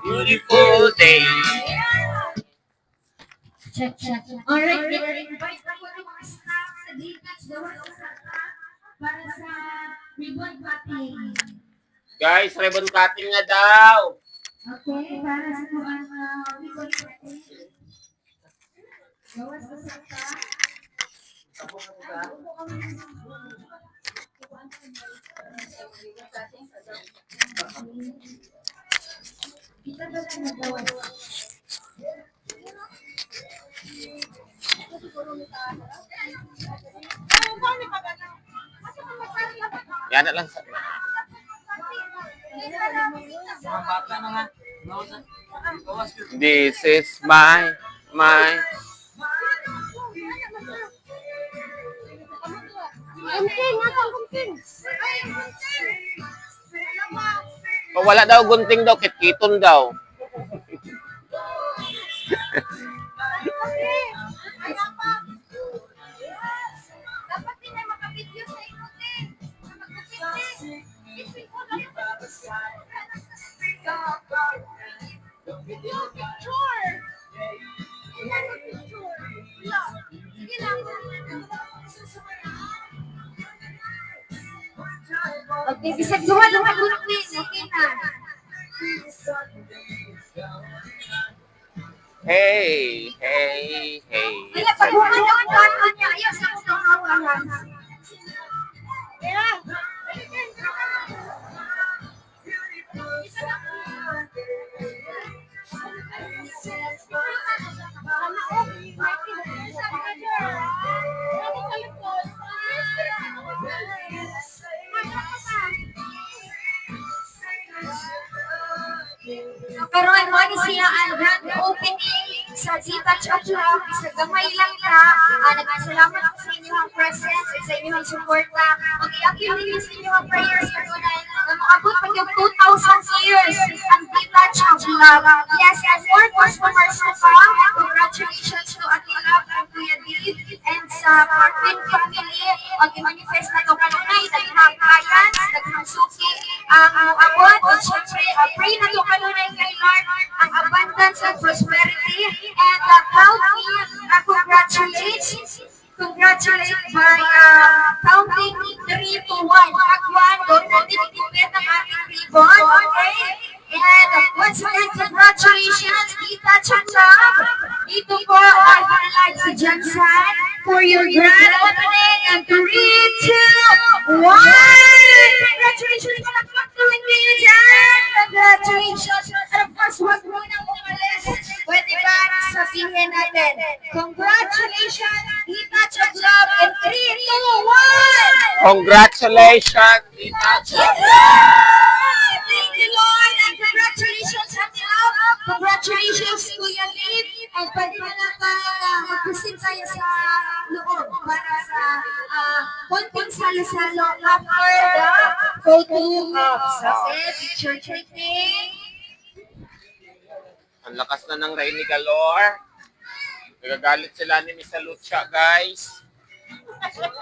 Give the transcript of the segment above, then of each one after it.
Beautiful day. Check, check. Alright, invite ako ng mga staff sa Gcash gawa sa para sa ribbon cutting. Guys, ribbon cutting na daw. Okay, para sa mga ribbon cutting. Gawa sa sata. Kita ba lang nagawa? Yan na lang. This is my. Kung wala daw gunting daw, kitkiton daw. Dapat din ay makabidyo sa ikutin. Video picture. Okay, bisag duha lang ang gunting. Okay na. Hey. Wala pa buwan na ang kanon niya. Ayaw sa kong hawakan. Yeah. So, karon mo ni siya ang grand opening sa Gcash at Love. Isa gamay lang ka. Nagpasalamat ko sa inyong presence at sa inyong support na. Mag-iakil ninyo sa inyong prayers kanunay na makabot pa yung 2,000 years ang Gcash at Love. Yes, and more customers na pa. Congratulations to Ate Love and Kuya Dave and sa Martin family. Mag-manifest na ito kanunay. Daghang clients, daghang suki. Ang abot at syempre, pray na ito kanunay kay Lord ang abundance and prosperity and congratulate by counting 3 to 1. Pag 1, doon natin ikupit ang ating ribbon. Okay? And once again, congratulations, Gcash at Love. Ito po, live and live si Jansan for your grand opening. And 3, 2, 1! Congratulations po lang pagtuloy kayo dyan. Congratulations. And of course, huwag mo nang umalis. Pwede ba sabihin natin, congratulations, Gcash at Love. And 3, 2, 1! Congratulations, Gcash at Love! Thank you, Lord. And congratulations, Ate Love. Congratulations, Kuya Lid. And pwede ba lang mag-proceed tayo sa loob para sa konting salo-salo after the photo ops. Okay, picture taking. Ang lakas na ng rain ni Galore. Nagagalit sila ni Miss Lucia, guys. I got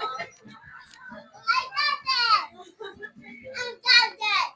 it! I got it!